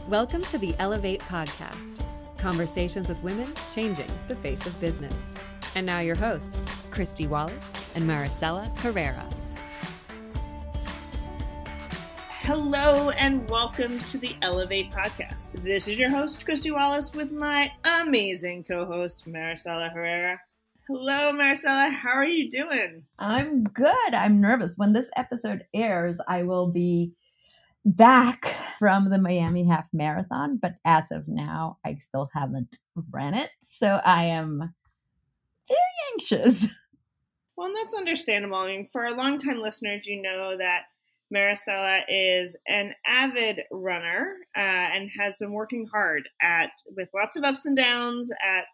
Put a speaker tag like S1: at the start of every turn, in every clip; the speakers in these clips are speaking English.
S1: Welcome to the Ellevate podcast, conversations with women changing the face of business. And now your hosts, Kristy, Wallace, and Maricella, Herrera.
S2: Hello and welcome to the Ellevate podcast. This is your host, Kristy Wallace, with my amazing co-host, Maricella Herrera. Hello, Maricella. How are you doing?
S3: I'm good. I'm nervous. When this episode airs, I will be back from the Miami Half Marathon, but as of now, I still haven't ran it. So I am very anxious.
S2: Well, and that's understandable. I mean, for our longtime listeners, you know that Maricella is an avid runner and has been working hard with lots of ups and downs at,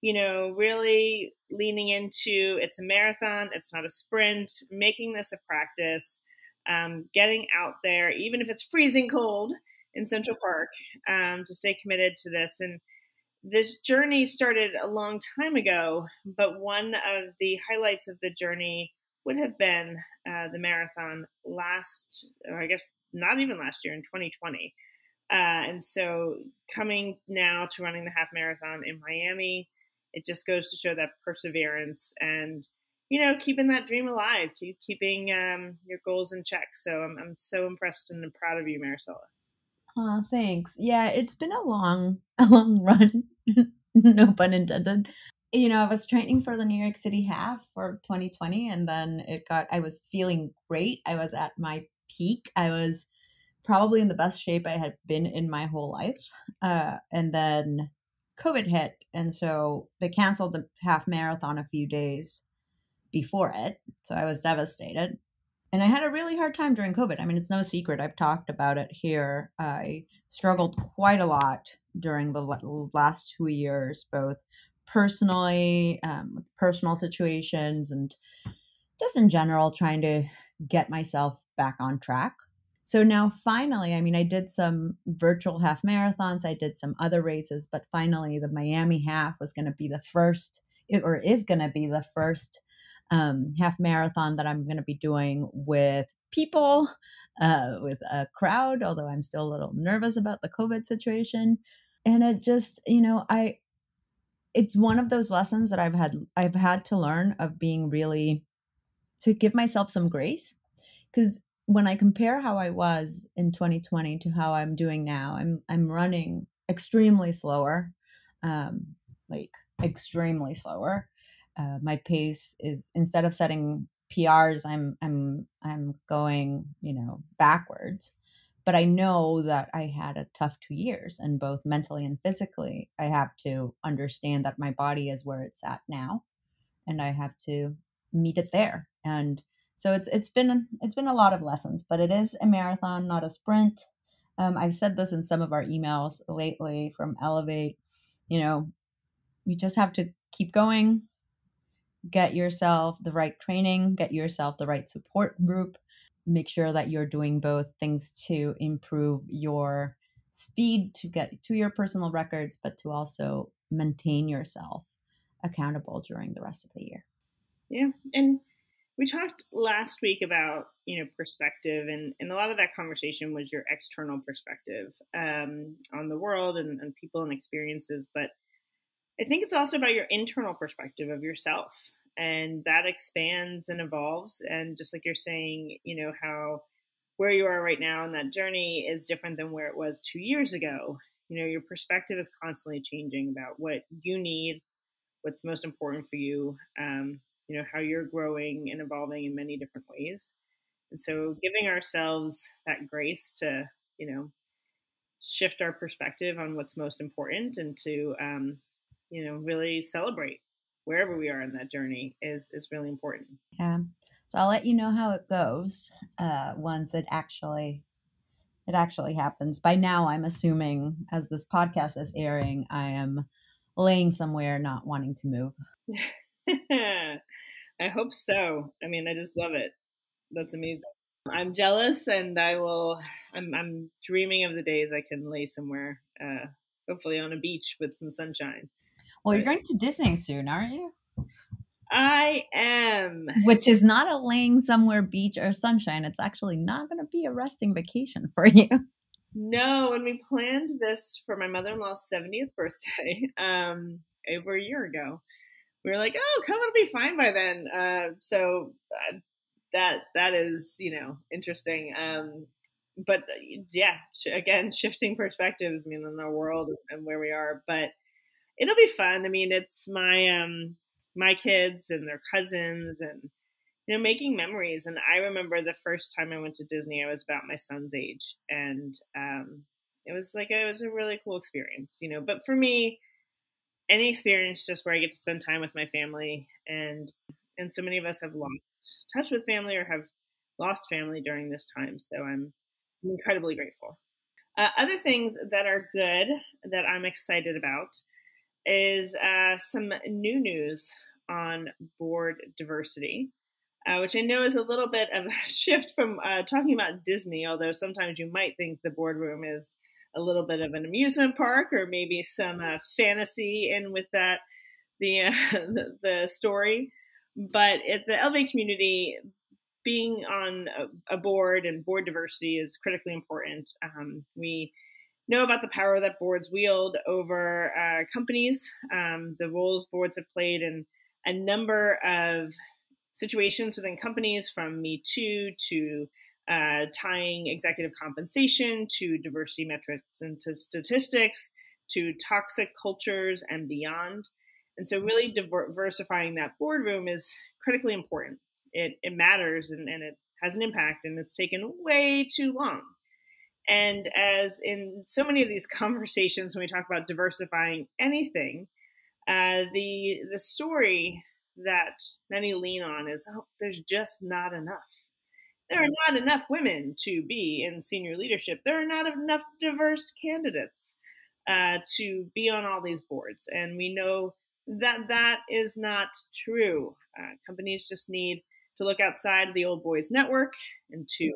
S2: really leaning into it's a marathon, it's not a sprint, making this a practice, getting out there, even if it's freezing cold in Central Park, to stay committed to this. And this journey started a long time ago, but one of the highlights of the journey would have been the marathon not even last year, in 2020. And so coming now to running the half marathon in Miami, it just goes to show that perseverance and, keeping that dream alive, keeping your goals in check. So I'm so impressed and proud of you, Maricella.
S3: Oh, thanks. Yeah, it's been a long run. No pun intended. I was training for the New York City half for 2020, and then I was feeling great. I was at my peak. I was probably in the best shape I had been in my whole life. And then COVID hit. And so they canceled the half marathon a few days before it. So I was devastated. And I had a really hard time during COVID. I mean, it's no secret. I've talked about it here. I struggled quite a lot during the last 2 years, both personally, with personal situations, and just in general, trying to get myself back on track. So now finally, I did some virtual half marathons. I did some other races, but finally the Miami half was going to be the first, or is going to be the first half marathon that I'm going to be doing with people, with a crowd, although I'm still a little nervous about the COVID situation. And it just, it's one of those lessons that I've had to learn of being really, to give myself some grace. Because when I compare how I was in 2020 to how I'm doing now, I'm running extremely slower, extremely slower. My pace is, instead of setting PRs, I'm going, backwards. But I know that I had a tough 2 years, and both mentally and physically, I have to understand that my body is where it's at now, and I have to meet it there. And so it's been a lot of lessons, but it is a marathon, not a sprint. I've said this in some of our emails lately from Ellevate. We just have to keep going, get yourself the right training, get yourself the right support group, make sure that you're doing both things to improve your speed to get to your personal records, but to also maintain yourself accountable during the rest of the year.
S2: Yeah. And we talked last week about, perspective, and a lot of that conversation was your external perspective on the world and people and experiences. But I think it's also about your internal perspective of yourself, and that expands and evolves. And just like you're saying, how where you are right now in that journey is different than where it was 2 years ago. Your perspective is constantly changing about what you need, what's most important for you, how you're growing and evolving in many different ways. And so giving ourselves that grace to, shift our perspective on what's most important, and to, really celebrate wherever we are in that journey is really important.
S3: Yeah. So I'll let you know how it goes once it actually happens. By now, I'm assuming, as this podcast is airing, I am laying somewhere not wanting to move.
S2: I hope so. I just love it. That's amazing. I'm jealous, and I'm dreaming of the days I can lay somewhere, hopefully on a beach with some sunshine.
S3: Well, you're going to Disney soon, aren't you?
S2: I am.
S3: Which is not a laying somewhere beach or sunshine. It's actually not going to be a resting vacation for you.
S2: No, when we planned this for my mother-in-law's 70th birthday, over a year ago, we were like, oh, COVID will be fine by then. That is, interesting. But yeah, again, shifting perspectives, in our world and where we are, but it'll be fun. It's my kids and their cousins and, making memories. And I remember the first time I went to Disney, I was about my son's age, and it was a really cool experience, but for me, any experience just where I get to spend time with my family, and so many of us have lost touch with family or have lost family during this time. So I'm incredibly grateful. Other things that are good that I'm excited about is some new news on board diversity, which I know is a little bit of a shift from talking about Disney, although sometimes you might think the boardroom is a little bit of an amusement park or maybe some fantasy in with that, the story. But at the Ellevate community, being on a board and board diversity is critically important. We know about the power that boards wield over companies, the roles boards have played in a number of situations within companies, from Me Too to tying executive compensation to diversity metrics into statistics to toxic cultures and beyond. And so really diversifying that boardroom is critically important. It matters and it has an impact, and it's taken way too long. And as in so many of these conversations, when we talk about diversifying anything, the story that many lean on is, there's just not enough. There are not enough women to be in senior leadership. There are not enough diverse candidates to be on all these boards. And we know that is not true. Companies just need to look outside the old boys network and to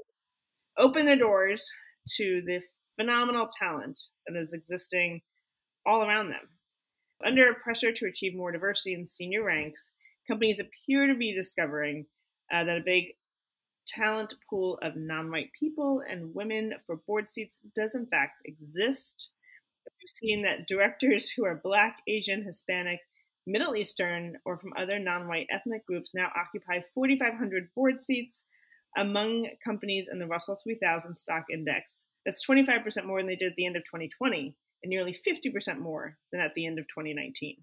S2: open their doors to the phenomenal talent that is existing all around them. Under pressure to achieve more diversity in senior ranks, companies appear to be discovering that a big talent pool of non-white people and women for board seats does in fact exist. We've seen that directors who are Black, Asian, Hispanic, Middle Eastern, or from other non-white ethnic groups now occupy 4,500 board seats among companies in the Russell 3000 stock index. That's 25% more than they did at the end of 2020, and nearly 50% more than at the end of 2019.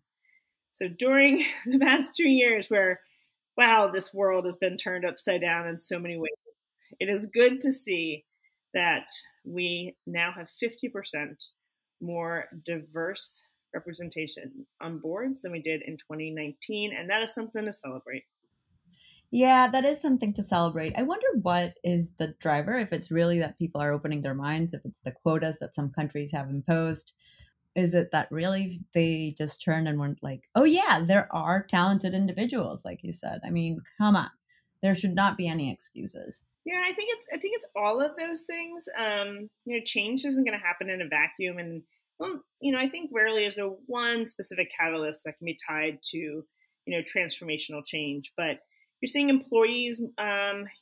S2: So during the past 2 years where, wow, this world has been turned upside down in so many ways, it is good to see that we now have 50% more diverse representation on boards than we did in 2019, and that is something to celebrate.
S3: Yeah, that is something to celebrate. I wonder what is the driver, if it's really that people are opening their minds, if it's the quotas that some countries have imposed. Is it that really they just turned and went like, oh yeah, there are talented individuals, like you said. Come on. There should not be any excuses.
S2: Yeah, I think it's all of those things. Change isn't going to happen in a vacuum, and I think rarely is there one specific catalyst that can be tied to transformational change. But you're seeing employees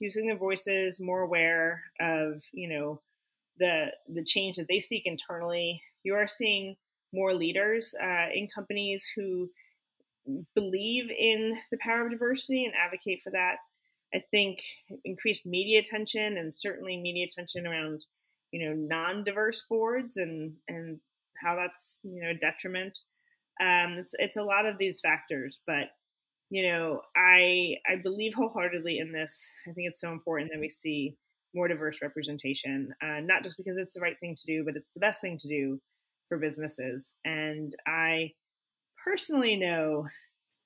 S2: using their voices, more aware of the change that they seek internally. You are seeing more leaders in companies who believe in the power of diversity and advocate for that. I think increased media attention, and certainly media attention around, non-diverse boards and how that's, a detriment. It's a lot of these factors, but, I believe wholeheartedly in this. I think it's so important that we see more diverse representation, not just because it's the right thing to do, but it's the best thing to do for businesses. And I personally know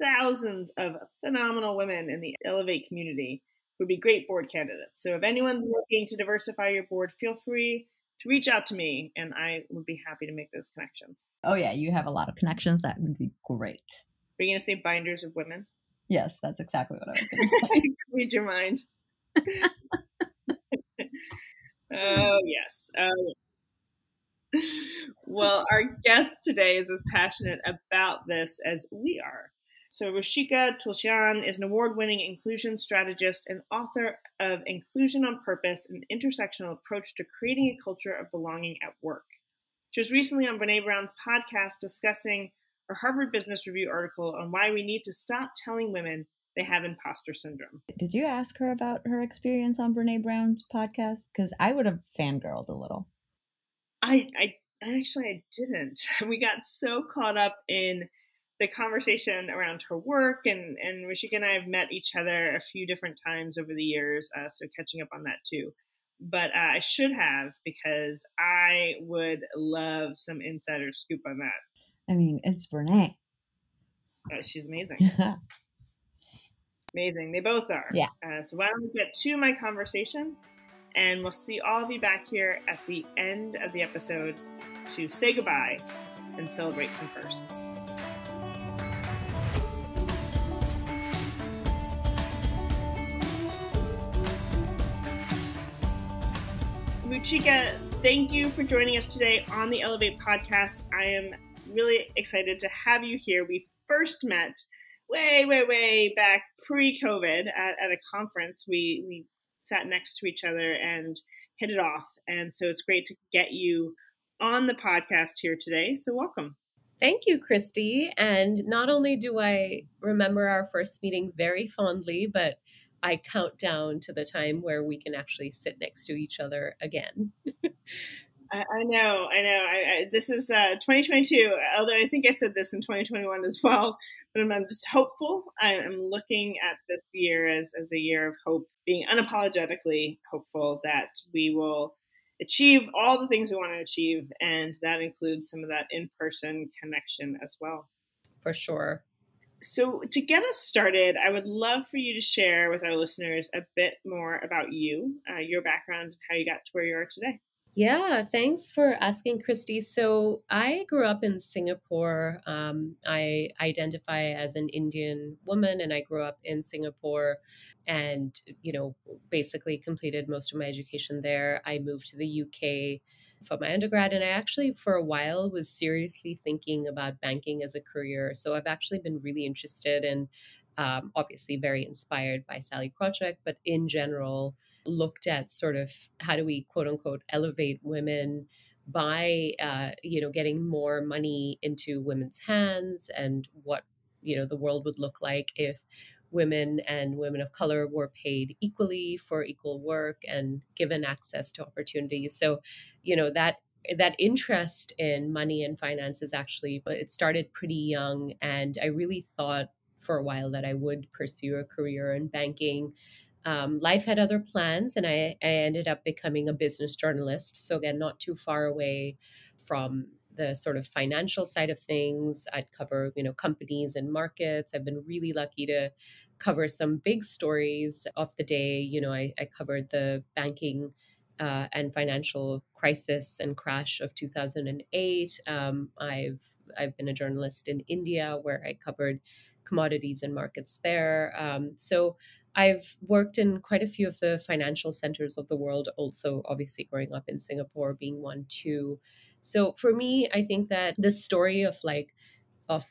S2: thousands of phenomenal women in the Ellevate community who would be great board candidates. So if anyone's looking to diversify your board, feel free to reach out to me, and I would be happy to make those connections.
S3: Oh yeah, you have a lot of connections. That would be great.
S2: Are you going to say binders of women?
S3: Yes, that's exactly what I was going to say.
S2: Read your mind. Oh, yes. Well, our guest today is as passionate about this as we are. So Ruchika Tulshyan is an award-winning inclusion strategist and author of Inclusion on Purpose, an intersectional approach to creating a culture of belonging at work. She was recently on Brene Brown's podcast discussing her Harvard Business Review article on why we need to stop telling women they have imposter syndrome.
S3: Did you ask her about her experience on Brene Brown's podcast? Because I would have fangirled a little.
S2: I didn't. We got so caught up in the conversation around her work, and Ruchika and I have met each other a few different times over the years, so catching up on that too. But I should have, because I would love some insider scoop on that.
S3: I mean, it's Brene.
S2: She's amazing. Amazing. They both are.
S3: Yeah.
S2: So why don't we get to my conversation, and we'll see all of you back here at the end of the episode to say goodbye and celebrate some firsts. Ruchika, thank you for joining us today on the Ellevate podcast. I am really excited to have you here. We first met way back pre-COVID at a conference. We sat next to each other and hit it off. And so it's great to get you on the podcast here today. So welcome.
S4: Thank you, Kristy. And not only do I remember our first meeting very fondly, but I count down to the time where we can actually sit next to each other again.
S2: I know. This is 2022, although I think I said this in 2021 as well, but I'm just hopeful. I'm looking at this year as a year of hope, being unapologetically hopeful that we will achieve all the things we want to achieve, and that includes some of that in-person connection as well.
S4: For sure.
S2: So to get us started, I would love for you to share with our listeners a bit more about you, your background, and how you got to where you are today.
S4: Yeah, thanks for asking, Kristy. So I grew up in Singapore. I identify as an Indian woman, and I grew up in Singapore and, basically completed most of my education there. I moved to the UK for my undergrad, and I actually, for a while, was seriously thinking about banking as a career. So I've actually been really interested and obviously very inspired by Sally Krawcheck, but in general, looked at sort of how do we, quote unquote, elevate women by, getting more money into women's hands, and what, the world would look like if women and women of color were paid equally for equal work and given access to opportunities. So, that interest in money and finances it started pretty young. And I really thought for a while that I would pursue a career in banking. Life had other plans, and I ended up becoming a business journalist. So again, not too far away from the sort of financial side of things. I'd cover, companies and markets. I've been really lucky to cover some big stories of the day. I covered the banking and financial crisis and crash of 2008. I've been a journalist in India, where I covered commodities and markets there. So I've worked in quite a few of the financial centers of the world, also obviously growing up in Singapore being one too. So for me, I think that this story of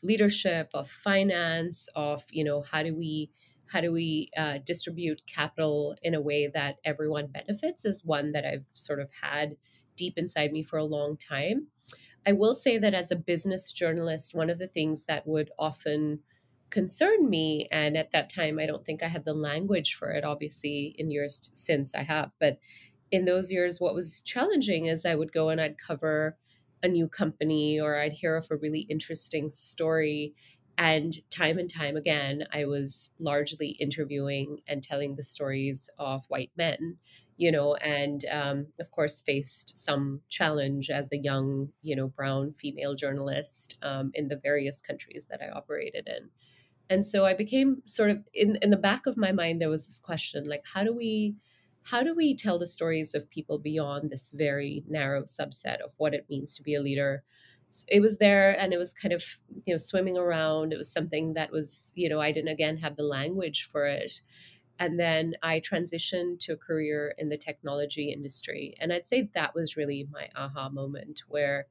S4: leadership, of finance, of, how do we distribute capital in a way that everyone benefits is one that I've sort of had deep inside me for a long time. I will say that as a business journalist, one of the things that would often concern me, and at that time, I don't think I had the language for it, obviously in years since I have, but in those years, what was challenging is I would go and I'd cover a new company, or I'd hear of a really interesting story. And time again, I was largely interviewing and telling the stories of white men, and of course faced some challenge as a young, brown female journalist in the various countries that I operated in. And so I became sort of in the back of my mind, there was this question, like, how do we tell the stories of people beyond this very narrow subset of what it means to be a leader? It was there, and it was kind of, swimming around. It was something that was, I didn't again have the language for it. And then I transitioned to a career in the technology industry. And I'd say that was really my aha moment, where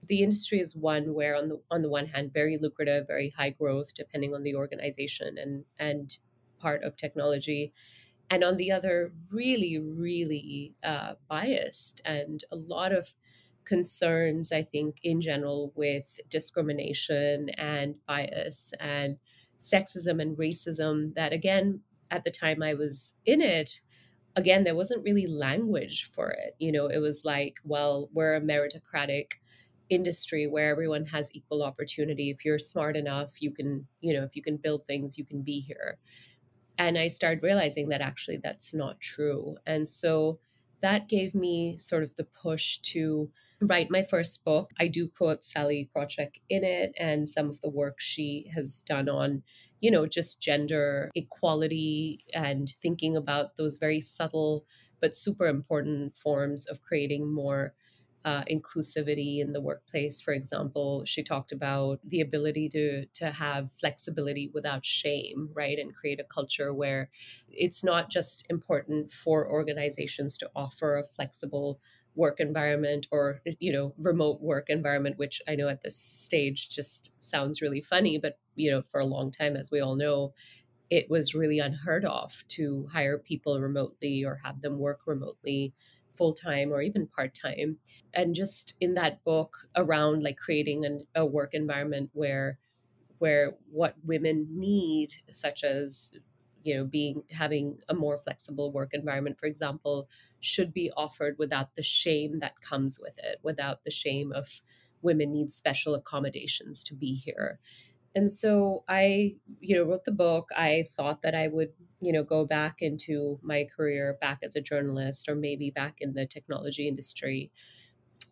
S4: the industry is one where on the one hand, very lucrative, very high growth, depending on the organization and part of technology. And on the other, really, really biased, and a lot of concerns, I think, in general, with discrimination and bias and sexism and racism that, again, at the time I was in it, again, there wasn't really language for it. It was like, well, we're a meritocratic industry where everyone has equal opportunity. If you're smart enough, you can, if you can build things, you can be here. And I started realizing that actually that's not true. And so that gave me sort of the push to write my first book. I do quote Sally Krawcheck in it and some of the work she has done on, just gender equality and thinking about those very subtle but super important forms of creating more inclusivity in the workplace. For example, she talked about the ability to have flexibility without shame, right? And create a culture where it's not just important for organizations to offer a flexible work environment or, remote work environment, which I know at this stage just sounds really funny, but, for a long time, as we all know, it was really unheard of to hire people remotely or have them work remotely full-time or even part-time. And just in that book around like creating a work environment where what women need, such as having a more flexible work environment, for example, should be offered without the shame that comes with it, without the shame of women need special accommodations to be here. And so I, wrote the book. I thought that I would, go back into my career back as a journalist or maybe back in the technology industry.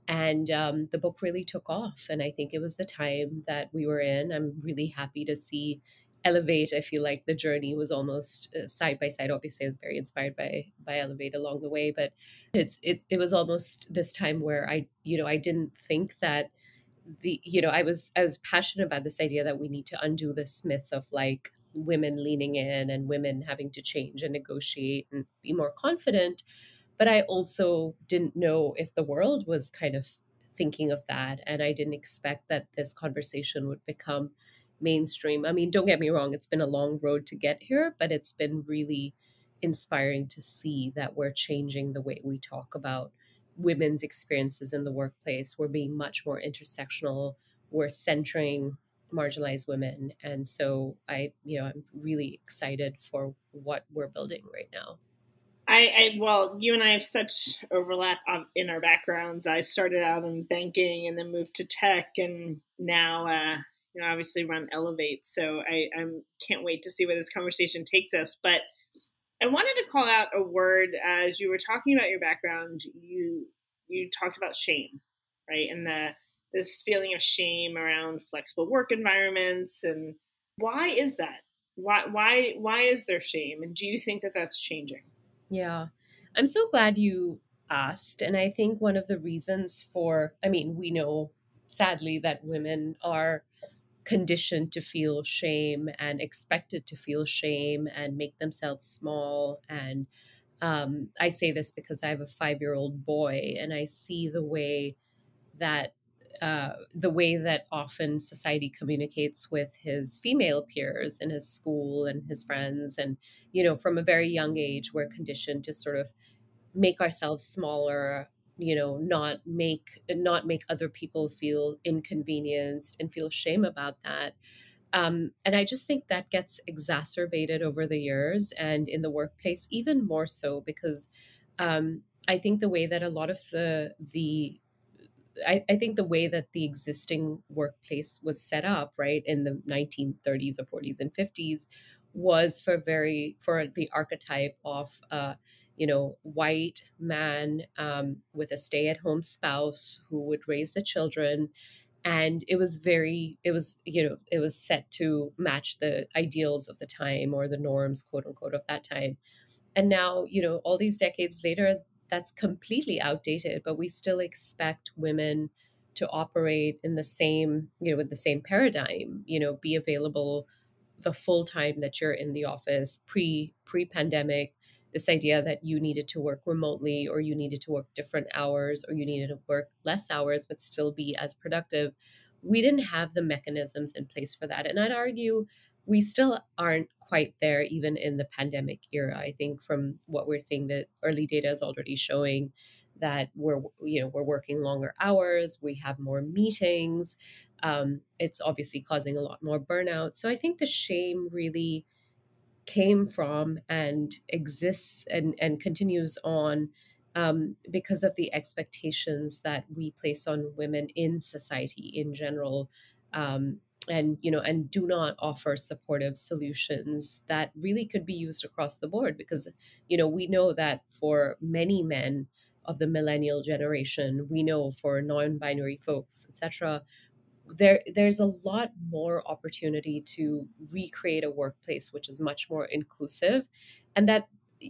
S4: And the book really took off. And I think it was the time that we were in. I'm really happy to see Ellevate. I feel like the journey was almost side by side. Obviously, I was very inspired by Ellevate along the way, but it was almost this time where I didn't think that I was passionate about this idea that we need to undo this myth of like women leaning in and women having to change and negotiate and be more confident. But I also didn't know if the world was kind of thinking of that. And I didn't expect that this conversation would become mainstream. I mean, don't get me wrong, it's been a long road to get here, but it's been really inspiring to see that we're changing the way we talk about women's experiences in the workplace. We're being much more intersectional. We're centering marginalized women. And so I'm really excited for what we're building right now.
S2: Well, you and I have such overlap in our backgrounds. I started out in banking and then moved to tech, and now, obviously run Ellevate. So I can't wait to see where this conversation takes us. But I wanted to call out a word as you were talking about your background. You talked about shame, right? And this feeling of shame around flexible work environments. And why is that? Why is there shame? And do you think that that's changing?
S4: Yeah, I'm so glad you asked. And I think one of the reasons we know sadly that women are conditioned to feel shame and expected to feel shame and make themselves small. And I say this because I have a 5-year-old boy, and I see the way that often society communicates with his female peers in his school and his friends. And, from a very young age, we're conditioned to sort of make ourselves smaller, not make other people feel inconvenienced and feel shame about that. And I just think that gets exacerbated over the years and in the workplace, even more so because I think the way that a lot of I think the way that the existing workplace was set up, right, in the 1930s or 40s and 50s was for the archetype of, white man with a stay-at-home spouse who would raise the children. And it was set to match the ideals of the time or the norms, quote unquote, of that time. And now, all these decades later, that's completely outdated, but we still expect women to operate in the same, with the same paradigm, be available the full time that you're in the office pre-pandemic. this idea that you needed to work remotely, or you needed to work different hours, or you needed to work less hours but still be as productive. We didn't have the mechanisms in place for that. And I'd argue we still aren't quite there even in the pandemic era. I think from what we're seeing, the early data is already showing that we're working longer hours, we have more meetings. It's obviously causing a lot more burnout. So I think the shame really came from and exists and continues on because of the expectations that we place on women in society in general, and do not offer supportive solutions that really could be used across the board. Because we know that for many men of the millennial generation, we know for non-binary folks, etc., there's a lot more opportunity to recreate a workplace which is much more inclusive, and that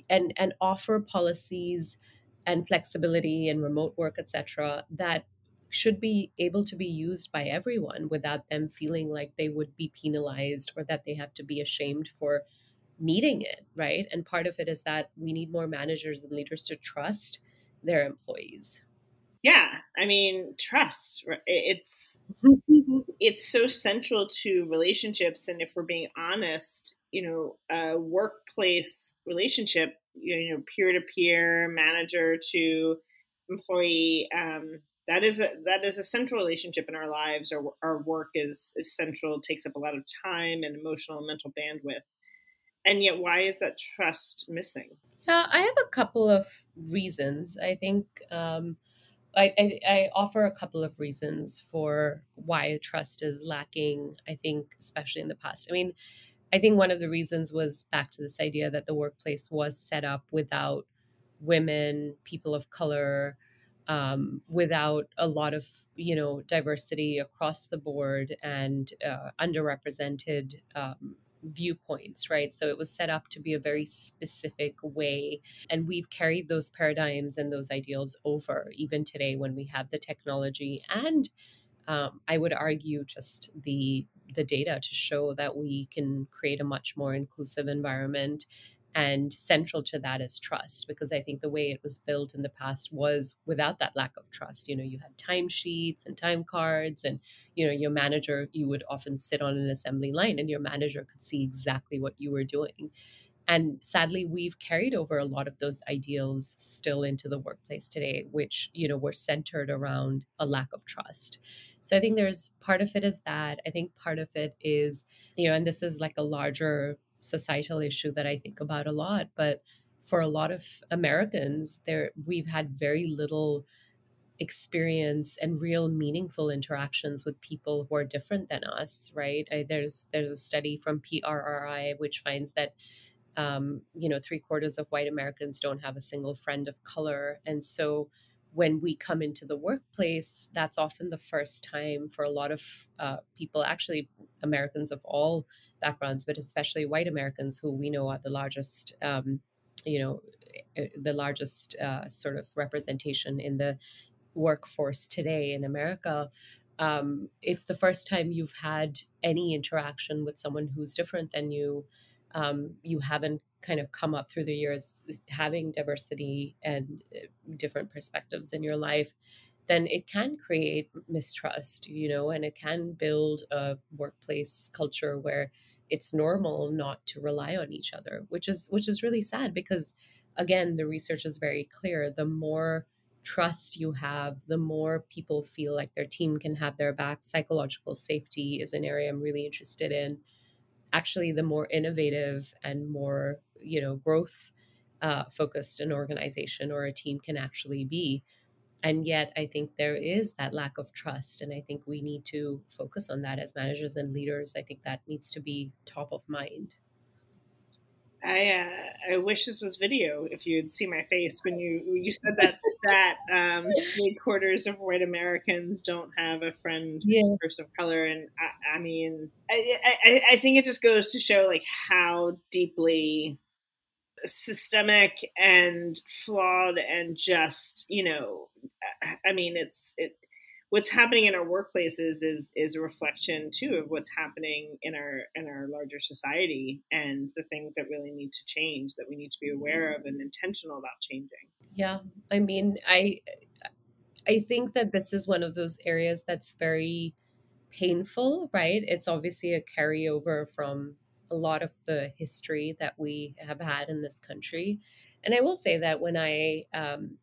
S4: and offer policies and flexibility and remote work, etc., that should be able to be used by everyone without them feeling like they would be penalized or that they have to be ashamed for needing it, right? And part of it is that we need more managers and leaders to trust their employees.
S2: Yeah, I mean, trust. It's so central to relationships, and if we're being honest, a workplace relationship, peer to peer, manager to employee, that is a central relationship in our lives. Our work is central, takes up a lot of time and emotional and mental bandwidth, and yet why is that trust missing?
S4: I have a couple of reasons. I think. I offer a couple of reasons for why trust is lacking, I think, especially in the past. I mean, I think one of the reasons was back to this idea that the workplace was set up without women, people of color, without a lot of, diversity across the board, and underrepresented viewpoints, right? So it was set up to be a very specific way. And we've carried those paradigms and those ideals over even today when we have the technology and I would argue just the data to show that we can create a much more inclusive environment. And central to that is trust, because I think the way it was built in the past was without that lack of trust. You had timesheets and time cards, and your manager, you would often sit on an assembly line and your manager could see exactly what you were doing. And sadly, we've carried over a lot of those ideals still into the workplace today, which, were centered around a lack of trust. So I think there's part of it is that. I think part of it is, and this is like a larger societal issue that I think about a lot, but for a lot of Americans, we've had very little experience and real meaningful interactions with people who are different than us, right? There's a study from PRRI which finds that 3/4 of white Americans don't have a single friend of color. And so when we come into the workplace, that's often the first time for a lot of people, actually Americans of all backgrounds, but especially white Americans, who we know are the largest, sort of representation in the workforce today in America. If the first time you've had any interaction with someone who's different than you, you haven't kind of come up through the years having diversity and different perspectives in your life, then it can create mistrust, and it can build a workplace culture where it's normal not to rely on each other, which is really sad, because again, the research is very clear. The more trust you have, the more people feel like their team can have their back. Psychological safety is an area I'm really interested in. Actually, the more innovative and more, growth focused an organization or a team can actually be. And yet I think there is that lack of trust. And I think we need to focus on that as managers and leaders. I think that needs to be top of mind.
S2: I wish this was video. If you'd see my face when you said that stat, 3/4 of white Americans don't have a friend, person of color, and I mean, I think it just goes to show like how deeply systemic and flawed and just I mean, what's happening in our workplaces is a reflection too of what's happening in our larger society, and the things that really need to change, that we need to be aware of and intentional about changing.
S4: Yeah, I mean, I think that this is one of those areas that's very painful, right? It's obviously a carryover from a lot of the history that we have had in this country. And I will say that when I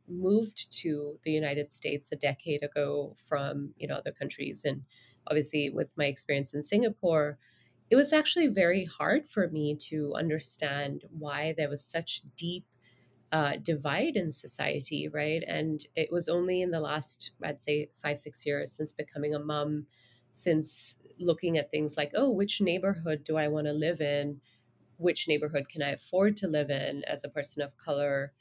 S4: moved to the United States a decade ago from, other countries, and obviously with my experience in Singapore, it was actually very hard for me to understand why there was such deep divide in society, right? And it was only in the last, I'd say, 5-6 years since becoming a mom, since looking at things like, oh, which neighborhood do I want to live in? Which neighborhood can I afford to live in as a person of color?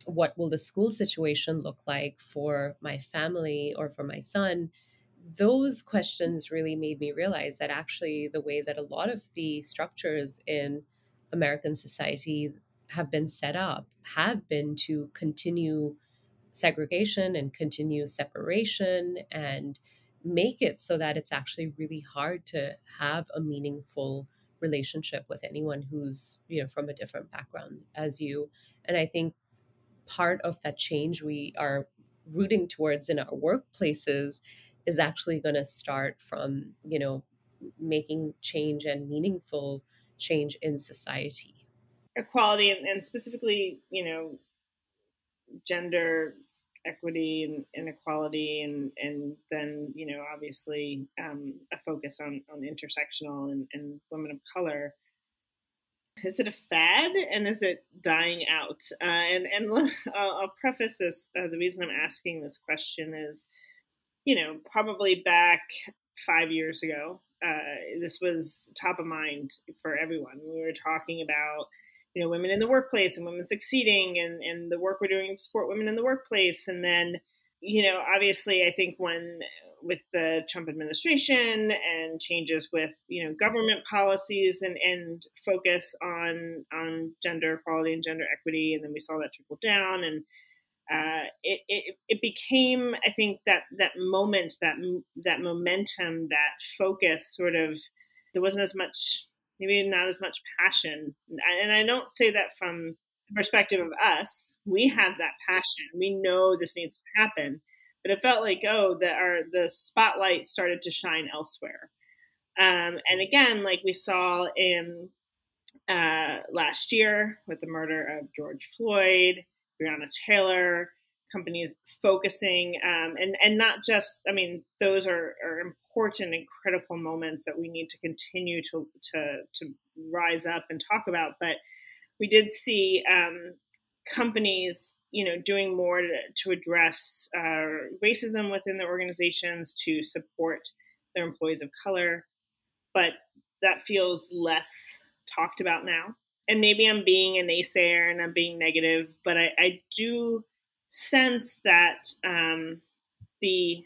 S4: What will the school situation look like for my family or for my son? Those questions really made me realize that actually the way that a lot of the structures in American society have been set up have been to continue segregation and continue separation and make it so that it's actually really hard to have a meaningful relationship with anyone who's from a different background as you. And I think part of that change we are rooting towards in our workplaces is actually going to start from making change and meaningful change in society.
S2: Equality and specifically, gender equity and inequality, and then, obviously a focus on intersectional and women of color. Is it a fad, and is it dying out? And I'll preface this. The reason I'm asking this question is, probably back 5 years ago, this was top of mind for everyone. We were talking about, women in the workplace and women succeeding, and the work we're doing to support women in the workplace. And then, obviously, I think with the Trump administration and changes with, government policies and focus on gender equality and gender equity, and then we saw that trickle down, and it became, I think, that moment, that momentum, that focus, sort of, there wasn't as much, maybe not as much passion. And I don't say that from the perspective of us. We have that passion. We know this needs to happen. But it felt like, the spotlight started to shine elsewhere. And again, like we saw in last year with the murder of George Floyd, Breonna Taylor, companies focusing, and not just, those are important and critical moments that we need to continue to rise up and talk about. But we did see companies, doing more to address racism within their organizations, to support their employees of color. But that feels less talked about now. And maybe I'm being a naysayer and I'm being negative, but I do sense that the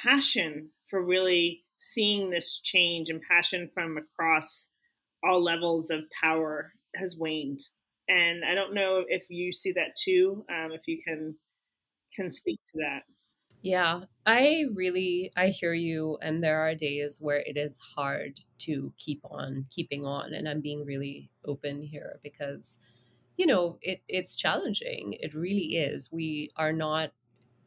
S2: passion for really seeing this change, and passion from across all levels of power, has waned. And I don't know if you see that too, if you can speak to that.
S4: Yeah, I hear you. And there are days where it is hard to keep on keeping on. And I'm being really open here because, it's challenging. It really is. We are not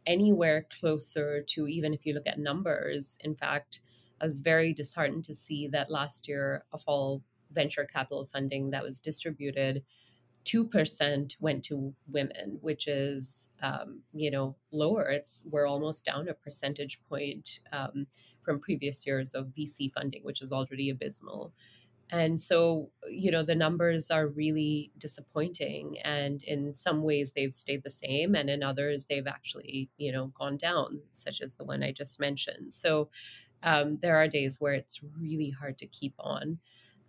S4: anywhere closer to, even if you look at numbers. In fact, I was very disheartened to see that last year, of all venture capital funding that was distributed, 2% went to women, which is, lower. We're almost down a percentage point from previous years of VC funding, which is already abysmal. And so, the numbers are really disappointing. And in some ways they've stayed the same. And in others, they've actually, gone down, such as the one I just mentioned. So there are days where it's really hard to keep on.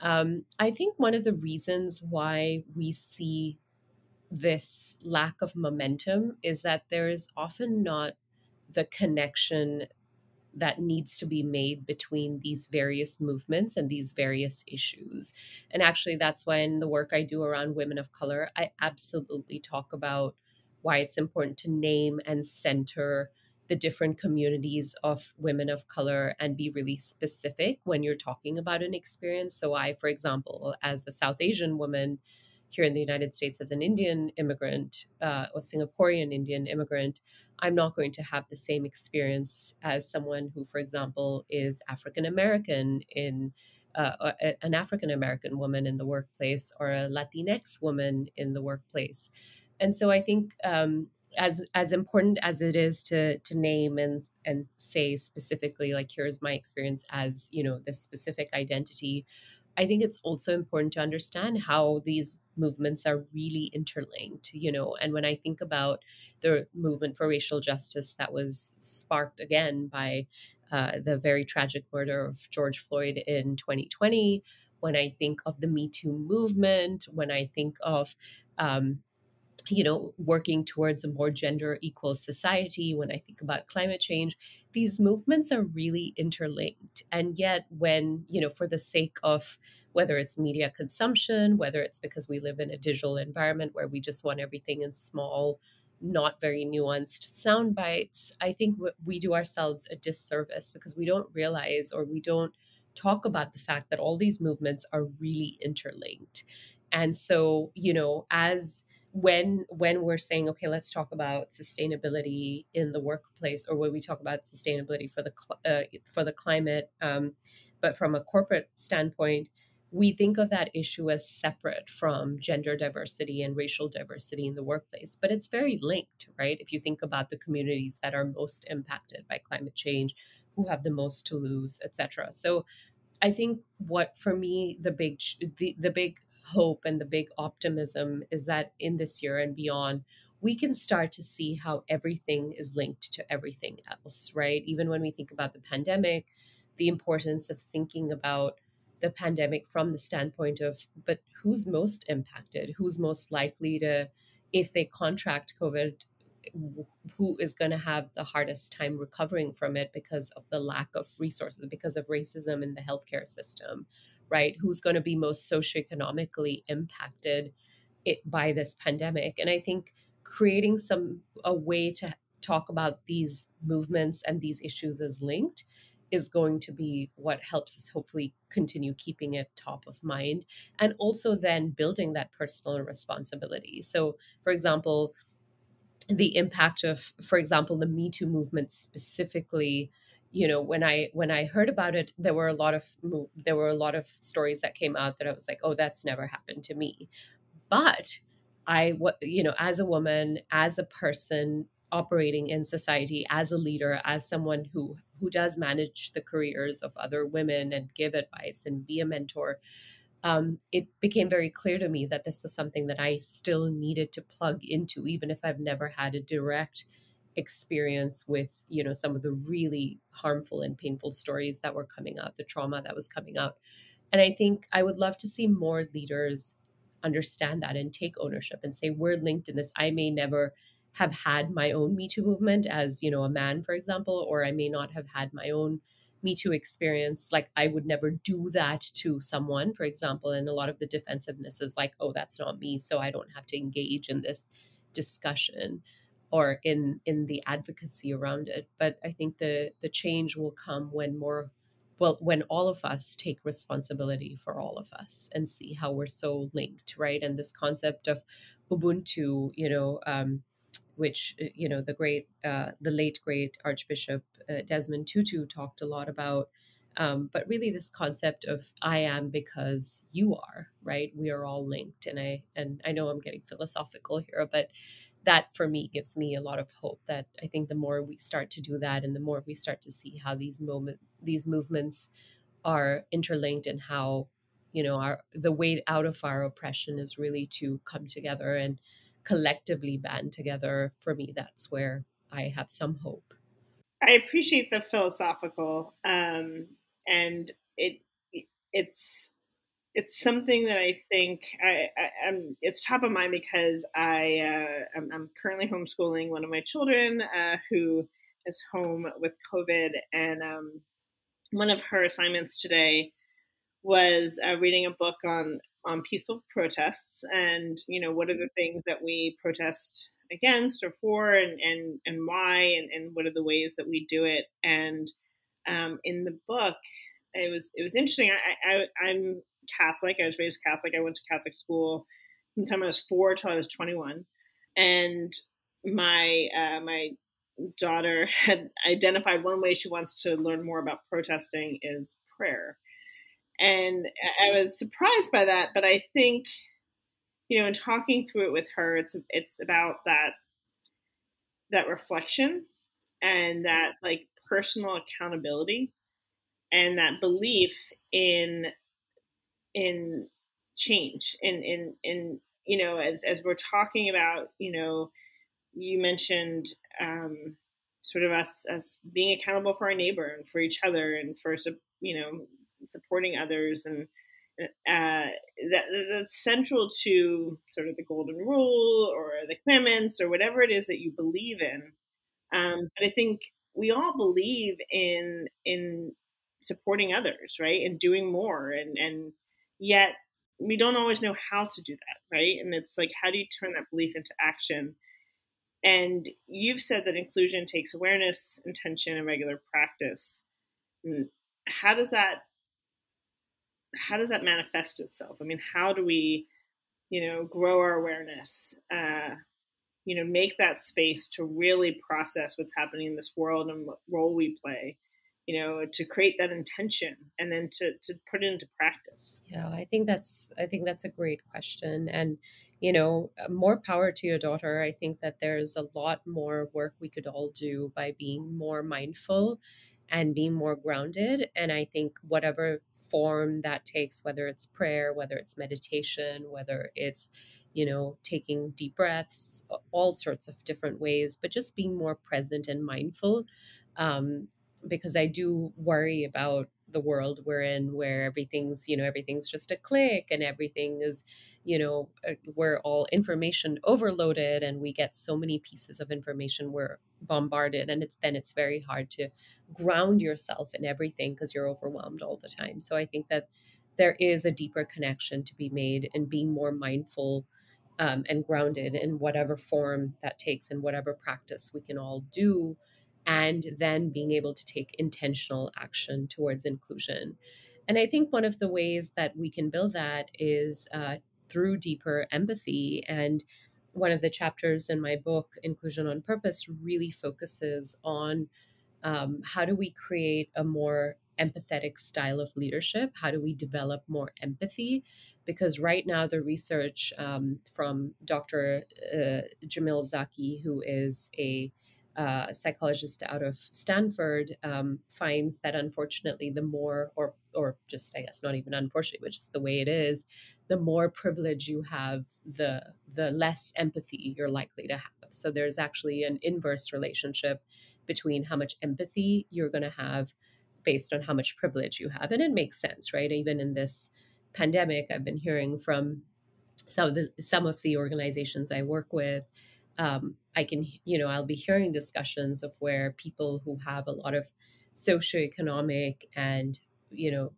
S4: I think one of the reasons why we see this lack of momentum is that there is often not the connection that needs to be made between these various movements and these various issues. And actually, that's why in the work I do around women of color, I absolutely talk about why it's important to name and center the different communities of women of color and be really specific when you're talking about an experience. So I, for example, as a South Asian woman here in the United States, as an Indian immigrant or Singaporean Indian immigrant, I'm not going to have the same experience as someone who, for example, is African American in an African American woman in the workplace, or a Latinx woman in the workplace. And so I think as important as it is to name and say specifically, like, here's my experience as, you know, this specific identity, I think it's also important to understand how these movements are really interlinked, you know. And when I think about the movement for racial justice that was sparked again by the very tragic murder of George Floyd in 2020, when I think of the Me Too movement, when I think of you know, working towards a more gender equal society, when I think about climate change, these movements are really interlinked. And yet when, you know, for the sake of whether it's media consumption, whether it's because we live in a digital environment where we just want everything in small, not very nuanced sound bites, I think we do ourselves a disservice because we don't realize, or we don't talk about the fact that all these movements are really interlinked. And so, you know, as when we're saying, okay, let's talk about sustainability in the workplace, or when we talk about sustainability for the climate, but from a corporate standpoint, we think of that issue as separate from gender diversity and racial diversity in the workplace. But it's very linked, right? If you think about the communities that are most impacted by climate change, who have the most to lose, etc. So I think what, for me, the big hope and the big optimism is that in this year and beyond, we can start to see how everything is linked to everything else, right? Even when we think about the pandemic, the importance of thinking about the pandemic from the standpoint of, but who's most impacted? Who's most likely to, if they contract COVID, who is going to have the hardest time recovering from it because of the lack of resources, because of racism in the healthcare system, right? Who's going to be most socioeconomically impacted by this pandemic? And I think creating a way to talk about these movements and these issues as linked is going to be what helps us hopefully continue keeping it top of mind, and also then building that personal responsibility. So, for example, the impact of, for example, the Me Too movement specifically, you know, when I heard about it, there were a lot of stories that came out that I was like, oh, that's never happened to me. But you know, as a woman, as a person operating in society, as a leader, as someone who does manage the careers of other women and give advice and be a mentor, it became very clear to me that this was something that I still needed to plug into, even if I've never had a direct experience with, you know, some of the really harmful and painful stories that were coming out, the trauma that was coming out. And I think I would love to see more leaders understand that and take ownership and say, we're linked in this. I may never have had my own Me Too movement as, you know, a man, for example, or I may not have had my own Me Too experience. Like, I would never do that to someone, for example. And a lot of the defensiveness is like, oh, that's not me, so I don't have to engage in this discussion or in the advocacy around it. But I think the change will come when when all of us take responsibility for all of us and see how we're so linked, right? And this concept of Ubuntu, you know, which, you know, the late great Archbishop Desmond Tutu talked a lot about, but really this concept of I am because you are, right? We are all linked, and I know I'm getting philosophical here, but that for me gives me a lot of hope that I think the more we start to do that, and the more we start to see how these movements are interlinked, and how, you know, the way out of our oppression is really to come together and collectively band together. For me, that's where I have some hope.
S2: I appreciate the philosophical, and it's something that I think it's top of mind because I'm currently homeschooling one of my children who is home with COVID, and one of her assignments today was reading a book on on peaceful protests, and what are the things that we protest against or for, and why, and what are the ways that we do it. And in the book, it was interesting. I'm Catholic. I was raised Catholic. I went to Catholic school from the time I was 4 till I was 21, and my daughter had identified one way she wants to learn more about protesting is prayer. And I was surprised by that, but I think, in talking through it with her, it's about that reflection and that like personal accountability and that belief in change. And as we're talking about, you mentioned sort of us being accountable for our neighbor and for each other and for supporting others, and that's central to sort of the golden rule or the commandments or whatever it is that you believe in. But I think we all believe in supporting others, right, and doing more, and yet we don't always know how to do that, right? And it's like, how do you turn that belief into action? And you've said that inclusion takes awareness, intention, and regular practice. And how does that manifest itself? I mean, how do we, grow our awareness, make that space to really process what's happening in this world and what role we play, to create that intention and then to put it into practice?
S4: Yeah, I think that's a great question. And, more power to your daughter. I think that there's a lot more work we could all do by being more mindful and being more grounded. And I think whatever form that takes, whether it's prayer, whether it's meditation, whether it's, taking deep breaths, all sorts of different ways, but just being more present and mindful. Because I do worry about the world we're in, where everything's just a click, and everything is, we're all information overloaded, and we get so many pieces of information, we're bombarded, and it's very hard to ground yourself in everything because you're overwhelmed all the time. So I think that there is a deeper connection to be made in being more mindful and grounded in whatever form that takes and whatever practice we can all do, and then being able to take intentional action towards inclusion. And I think one of the ways that we can build that is through deeper empathy. And one of the chapters in my book, Inclusion on Purpose, really focuses on how do we create a more empathetic style of leadership? How do we develop more empathy? Because right now the research from Dr. Jamil Zaki, who is a psychologist out of Stanford, finds that unfortunately the more, or just I guess not even unfortunately, but just the way it is, the more privilege you have, the less empathy you're likely to have. So there's actually an inverse relationship between how much empathy you're going to have based on how much privilege you have. And it makes sense, right? Even in this pandemic, I've been hearing from some of the organizations I work with, I'll be hearing discussions of where people who have a lot of socioeconomic and,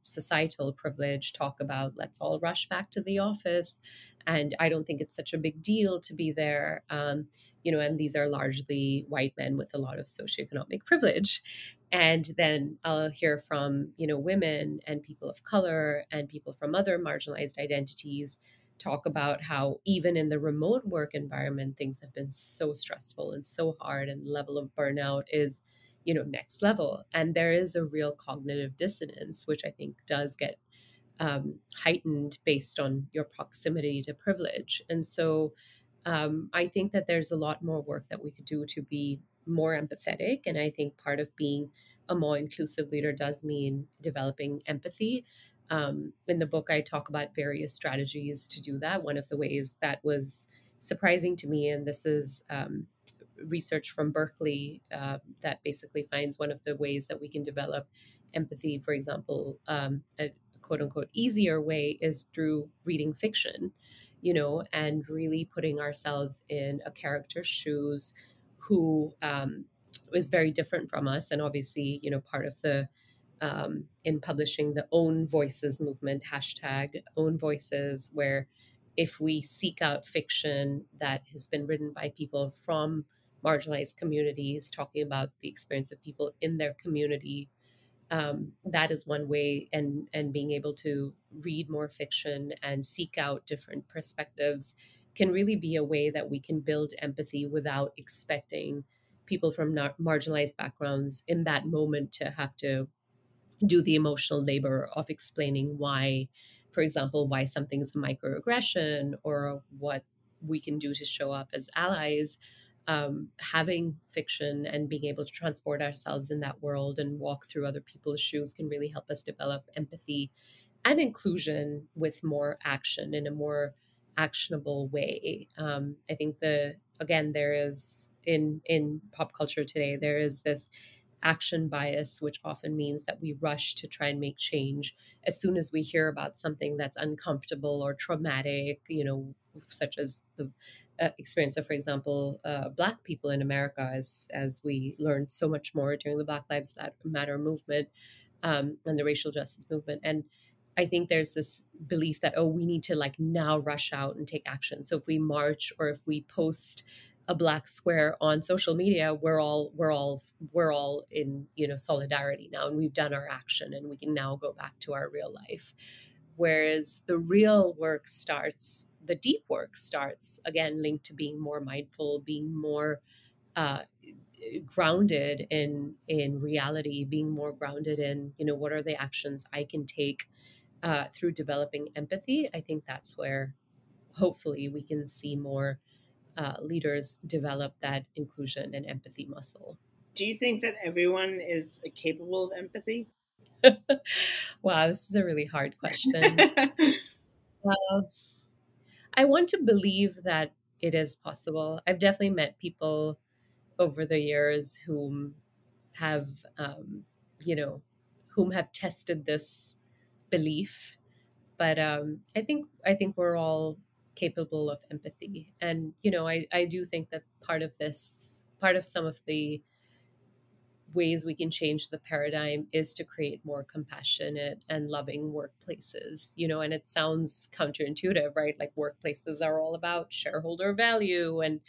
S4: societal privilege talk about, let's all rush back to the office. And I don't think it's such a big deal to be there. And these are largely white men with a lot of socioeconomic privilege. And then I'll hear from, women and people of color and people from other marginalized identities talk about how even in the remote work environment, things have been so stressful and so hard, and the level of burnout is, next level. And there is a real cognitive dissonance, which I think does get heightened based on your proximity to privilege. And so I think that there's a lot more work that we could do to be more empathetic. And I think part of being a more inclusive leader does mean developing empathy. In the book, I talk about various strategies to do that. One of the ways that was surprising to me, and this is research from Berkeley that basically finds one of the ways that we can develop empathy, for example, a quote unquote easier way is through reading fiction, and really putting ourselves in a character's shoes who is very different from us. And obviously, part of the in publishing the Own Voices movement, hashtag Own Voices, where if we seek out fiction that has been written by people from marginalized communities, talking about the experience of people in their community, that is one way, and being able to read more fiction and seek out different perspectives can really be a way that we can build empathy without expecting people from marginalized backgrounds in that moment to have to do the emotional labor of explaining why, for example, why something is a microaggression or what we can do to show up as allies. Having fiction and being able to transport ourselves in that world and walk through other people's shoes can really help us develop empathy and inclusion with more action in a more actionable way. I think there is in pop culture today, there is this action bias, which often means that we rush to try and make change as soon as we hear about something that's uncomfortable or traumatic, such as the experience of, for example, Black people in America, as we learned so much more during the Black Lives Matter movement, and the racial justice movement. And I think there's this belief that, we need to now rush out and take action. So if we march or if we post a Black square on social media, we're all in solidarity now, and we've done our action, and we can now go back to our real life. Whereas the real work starts, the deep work starts, again, linked to being more mindful, being more grounded in reality, being more grounded in what are the actions I can take through developing empathy. I think that's where hopefully we can see more leaders develop that inclusion and empathy muscle.
S2: Do you think that everyone is capable of empathy?
S4: Wow, this is a really hard question. I want to believe that it is possible. I've definitely met people over the years whom have, tested this belief. But I think we're all capable of empathy, and I do think that part of some of the ways we can change the paradigm is to create more compassionate and loving workplaces, and it sounds counterintuitive, right? Like, workplaces are all about shareholder value and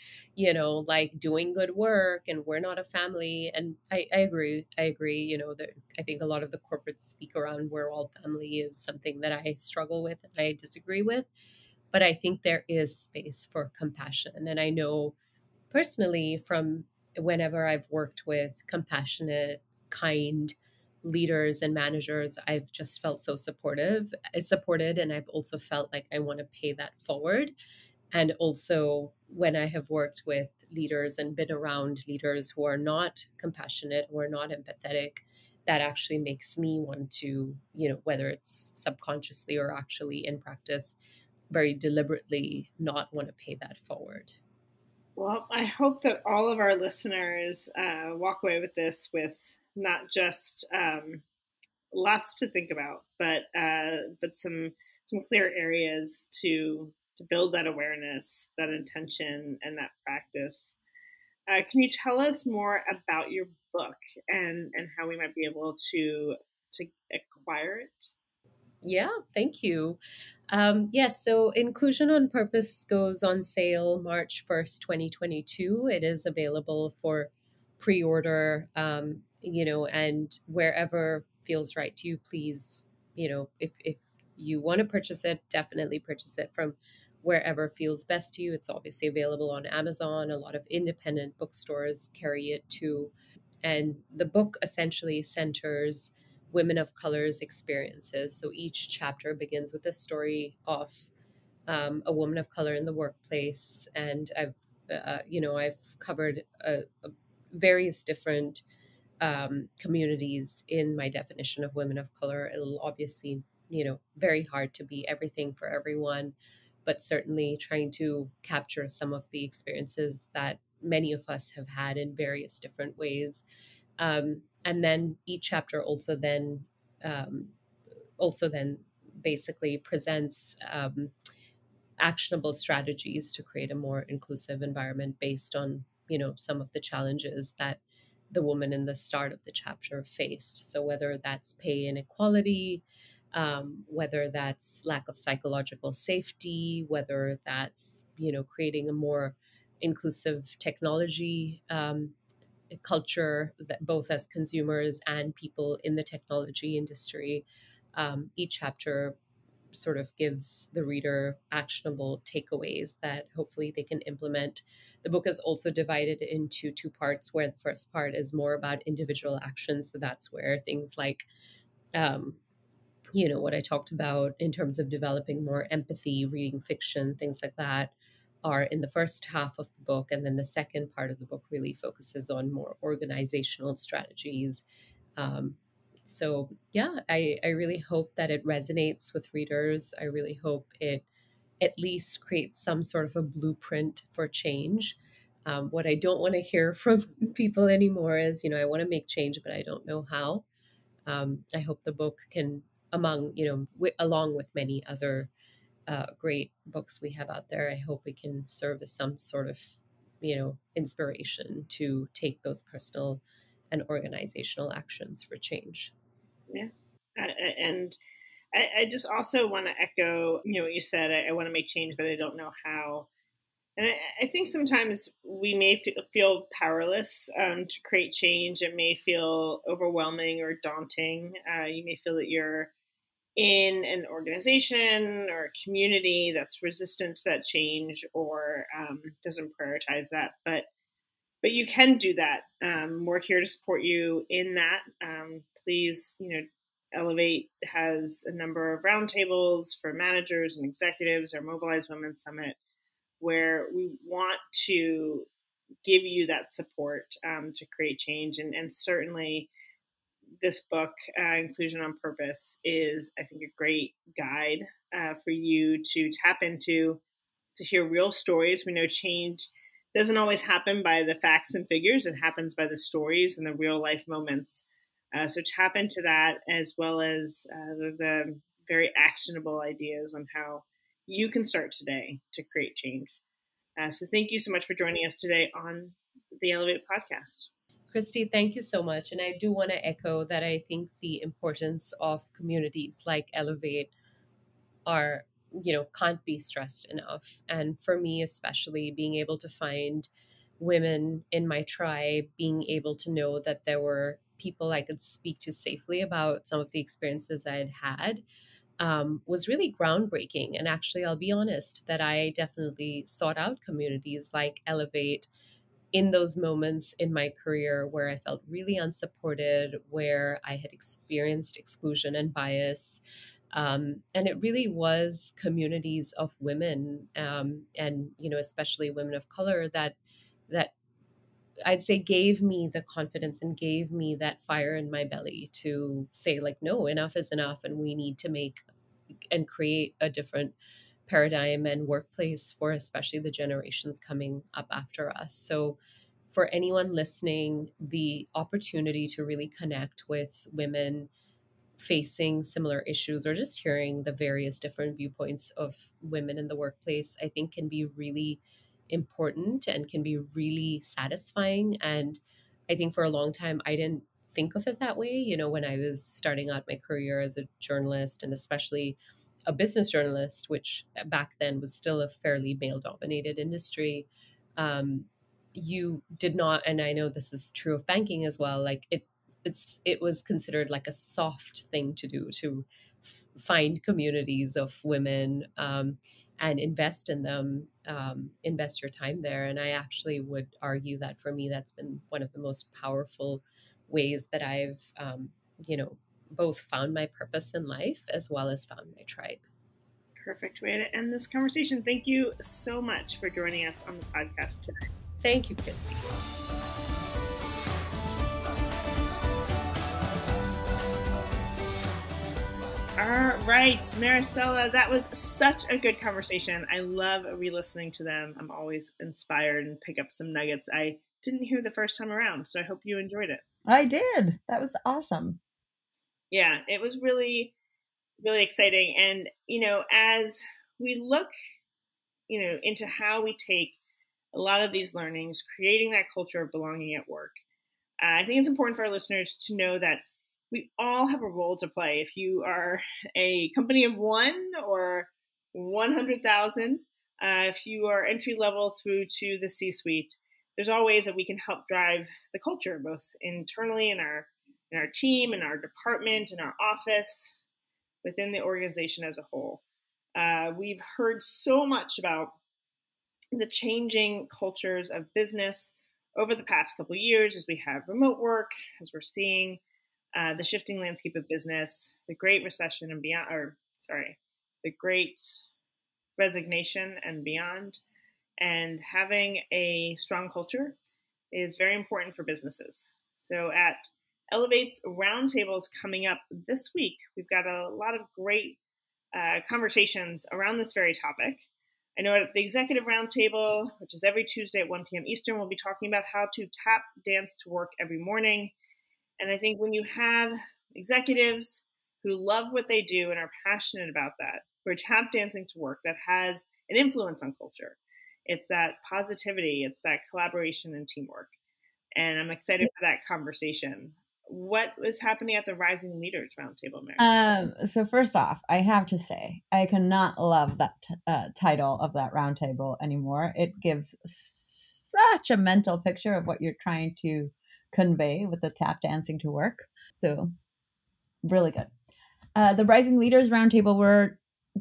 S4: doing good work, and we're not a family. And I agree that I think a lot of the corporates speak around we're all family is something that I struggle with and I disagree with, but I think there is space for compassion. And I know personally from whenever I've worked with compassionate, kind leaders and managers, I've just felt so supported, and I've also felt like I want to pay that forward. And also when I have worked with leaders and been around leaders who are not compassionate, who are not empathetic, that actually makes me want to, whether it's subconsciously or actually in practice, very deliberately not want to pay that forward.
S2: Well, I hope that all of our listeners walk away with this with not just lots to think about, but some clear areas to build that awareness, that intention, and that practice. Can you tell us more about your book and how we might be able to acquire it?
S4: Yeah, thank you. Yes, so Inclusion on Purpose goes on sale March 1st, 2022. It is available for pre-order, and wherever feels right to you, please, if you want to purchase it, definitely purchase it from wherever feels best to you. It's obviously available on Amazon. A lot of independent bookstores carry it too. And the book essentially centers women of color's experiences. So each chapter begins with a story of a woman of color in the workplace, and I've covered various different communities in my definition of women of color. It'll obviously, very hard to be everything for everyone, but certainly trying to capture some of the experiences that many of us have had in various different ways. And then each chapter also then basically presents actionable strategies to create a more inclusive environment based on some of the challenges that the woman in the start of the chapter faced. So whether that's pay inequality, whether that's lack of psychological safety, whether that's, creating a more inclusive technology culture, that both as consumers and people in the technology industry. Each chapter sort of gives the reader actionable takeaways that hopefully they can implement. The book is also divided into two parts, where the first part is more about individual actions. So that's where things like, what I talked about in terms of developing more empathy, reading fiction, things like that, are in the first half of the book. And then the second part of the book really focuses on more organizational strategies. So yeah, I really hope that it resonates with readers. I really hope it at least creates some sort of a blueprint for change. What I don't want to hear from people anymore is, I want to make change, but I don't know how. I hope the book can, along with many other great books we have out there, I hope it can serve as some sort of, inspiration to take those personal and organizational actions for change.
S2: Yeah. And I just also want to echo, what you said. I want to make change, but I don't know how. And I think sometimes we may feel powerless to create change. It may feel overwhelming or daunting. You may feel that you're in an organization or a community that's resistant to that change or doesn't prioritize that. But you can do that. We're here to support you in that. Please, Ellevate has a number of roundtables for managers and executives, our Mobilize Women Summit, where we want to give you that support to create change. And certainly this book, Inclusion on Purpose, is, I think, a great guide for you to tap into, to hear real stories. We know change doesn't always happen by the facts and figures. It happens by the stories and the real life moments. So tap into that, as well as the very actionable ideas on how you can start today to create change. So thank you so much for joining us today on the Ellevate podcast.
S4: Kristy, thank you so much. And I do want to echo that I think the importance of communities like Ellevate are, can't be stressed enough. And for me, especially, being able to find women in my tribe, being able to know that there were people I could speak to safely about some of the experiences I had was really groundbreaking. And actually, I'll be honest that I definitely sought out communities like Ellevate in those moments in my career where I felt really unsupported, where I had experienced exclusion and bias. And it really was communities of women, and, especially women of color that I'd say gave me the confidence and gave me that fire in my belly to say, like, no, enough is enough. And we need to make and create a different paradigm and workplace for especially the generations coming up after us. So for anyone listening, the opportunity to really connect with women facing similar issues or just hearing the various different viewpoints of women in the workplace, I think can be really important and can be really satisfying. And I think for a long time, I didn't think of it that way. When I was starting out my career as a journalist, and especially a business journalist, which back then was still a fairly male-dominated industry, you did not, and I know this is true of banking as well, like it was considered like a soft thing to do, to find communities of women and invest in them, invest your time there. And I actually would argue that for me, that's been one of the most powerful ways that I've, both found my purpose in life as well as found my tribe.
S2: Perfect way to end this conversation. Thank you so much for joining us on the podcast today.
S4: Thank you, Kristy.
S2: All right, Maricella, that was such a good conversation. I love re-listening to them. I'm always inspired and pick up some nuggets I didn't hear the first time around, so I hope you enjoyed it.
S3: I did. That was awesome.
S2: Yeah, it was really, really exciting. And, as we look, into how we take a lot of these learnings, creating that culture of belonging at work, I think it's important for our listeners to know that we all have a role to play. If you are a company of 1 or 100,000, if you are entry level through to the C-suite, there's all ways that we can help drive the culture, both internally in our team, in our department, in our office, within the organization as a whole. We've heard so much about the changing cultures of business over the past couple of years as we have remote work, as we're seeing the shifting landscape of business, the Great Recession and beyond, the Great Resignation and beyond. And having a strong culture is very important for businesses. So at Ellevate's Roundtables coming up this week, we've got a lot of great conversations around this very topic. I know at the Executive Roundtable, which is every Tuesday at 1 p.m. Eastern, we'll be talking about how to tap dance to work every morning. And I think when you have executives who love what they do and are passionate about that, who are tap dancing to work, that has an influence on culture. It's that positivity, it's that collaboration and teamwork. And I'm excited for that conversation. What is happening at the Rising Leaders Roundtable, Mary?
S3: So first off, I have to say, I cannot love that title of that roundtable anymore. It gives such a mental picture of what you're trying to convey with the tap dancing to work. So really good. The Rising Leaders Roundtable,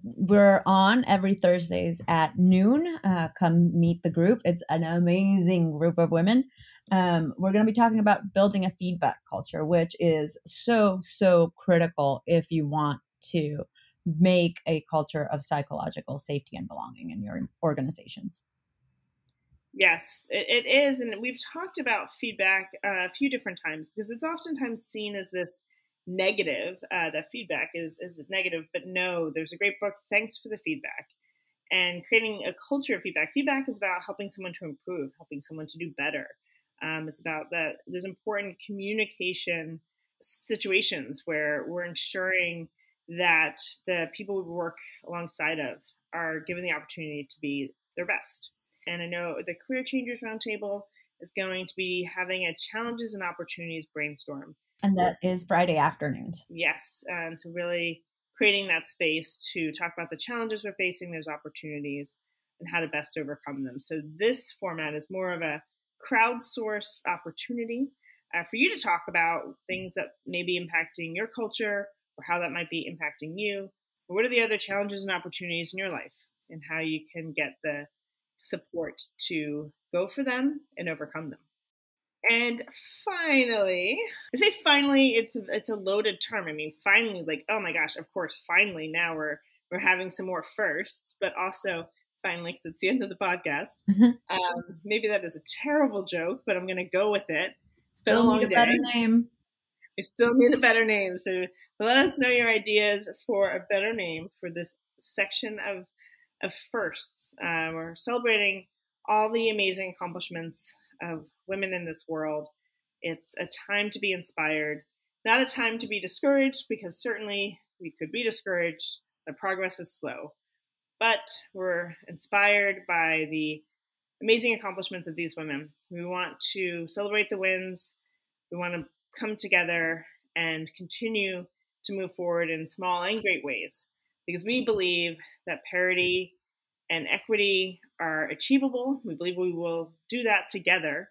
S3: we're on every Thursdays at noon. Come meet the group. It's an amazing group of women. We're going to be talking about building a feedback culture, which is so critical if you want to make a culture of psychological safety and belonging in your organizations.
S2: Yes, it is. And we've talked about feedback a few different times because it's oftentimes seen as this negative, that feedback is negative, but no, there's a great book, Thanks for the Feedback, and creating a culture of feedback. Feedback is about helping someone to improve, helping someone to do better. It's about that there's important communication situations where we're ensuring that the people we work alongside of are given the opportunity to be their best. And I know the Career Changers Roundtable is going to be having a Challenges and Opportunities Brainstorm.
S3: And that is Friday afternoons.
S2: Yes. And so really creating that space to talk about the challenges we're facing, those opportunities, and how to best overcome them. So this format is more of a crowdsource opportunity for you to talk about things that may be impacting your culture or how that might be impacting you. Or what are the other challenges and opportunities in your life and how you can get the support to go for them and overcome them. And finally, I say finally, it's a loaded term. I mean, finally, like, oh my gosh, of course, finally, now we're having some more firsts, but also finally, because it's the end of the podcast. Maybe that is a terrible joke, but I'm going to go with it. It's been a long day.
S3: Better name.
S2: We still need a better name. So let us know your ideas for a better name for this section of firsts. We're celebrating all the amazing accomplishments of women in this world. It's a time to be inspired, not a time to be discouraged, because certainly we could be discouraged. The progress is slow, but we're inspired by the amazing accomplishments of these women. We want to celebrate the wins. We want to come together and continue to move forward in small and great ways, because we believe that parity and equity are achievable. We believe we will do that together,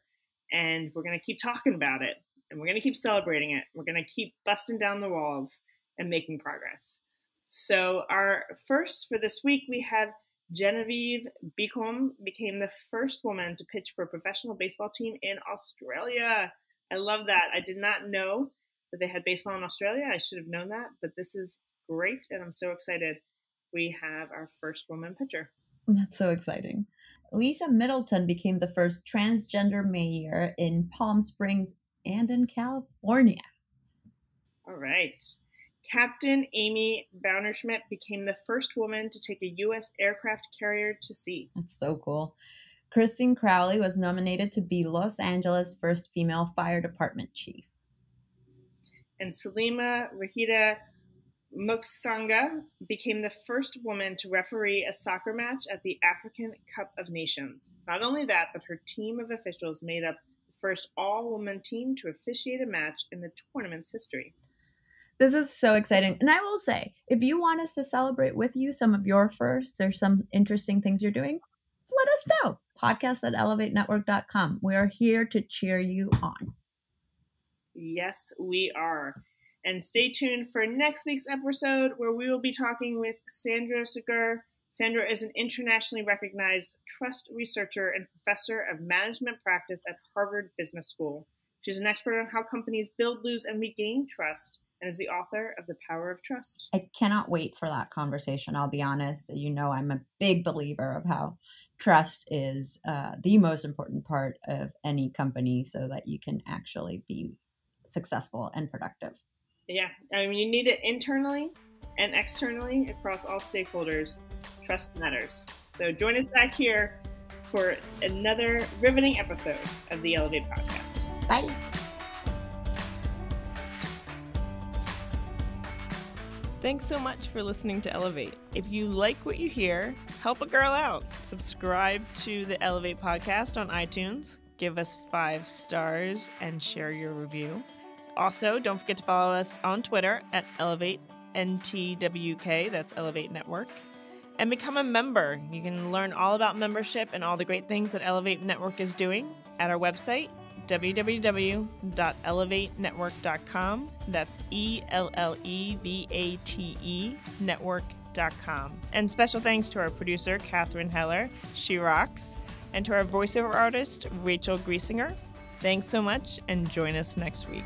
S2: and we're going to keep talking about it, and we're going to keep celebrating it. We're going to keep busting down the walls and making progress. So our first for this week, we have Genevieve Beacom became the first woman to pitch for a professional baseball team in Australia. I love that. I did not know that they had baseball in Australia. I should have known that, but this is great, and I'm so excited. We have our first woman pitcher.
S3: That's so exciting. Lisa Middleton became the first transgender mayor in Palm Springs and in California.
S2: All right. Captain Amy Baunerschmidt became the first woman to take a U.S. aircraft carrier to sea.
S3: That's so cool. Christine Crowley was nominated to be Los Angeles' first female fire department chief.
S2: And Salima Rahida Muksanga became the first woman to referee a soccer match at the African Cup of Nations. Not only that, but her team of officials made up the first all-woman team to officiate a match in the tournament's history.
S3: This is so exciting. And I will say, if you want us to celebrate with you some of your firsts or some interesting things you're doing, let us know. podcast@ellevatenetwork.com. We are here to cheer you on.
S2: Yes, we are. And stay tuned for next week's episode where we will be talking with Sandra Zucker. Sandra is an internationally recognized trust researcher and professor of management practice at Harvard Business School. She's an expert on how companies build, lose, and regain trust, and is the author of The Power of Trust.
S3: I cannot wait for that conversation. I'll be honest. You know, I'm a big believer of how trust is the most important part of any company so that you can actually be successful and productive.
S2: Yeah, I mean, you need it internally and externally across all stakeholders. Trust matters. So join us back here for another riveting episode of the Ellevate podcast.
S3: Bye.
S5: Thanks so much for listening to Ellevate. If you like what you hear, help a girl out. Subscribe to the Ellevate podcast on iTunes, give us 5 stars, and share your review. Also, don't forget to follow us on Twitter at EllevateNTWK, that's Ellevate Network, and become a member. You can learn all about membership and all the great things that Ellevate Network is doing at our website, www.ellevatenetwork.com. That's ELLEVATE network.com. And special thanks to our producer, Catherine Heller. She rocks. And to our voiceover artist, Rachel Griesinger. Thanks so much, and join us next week.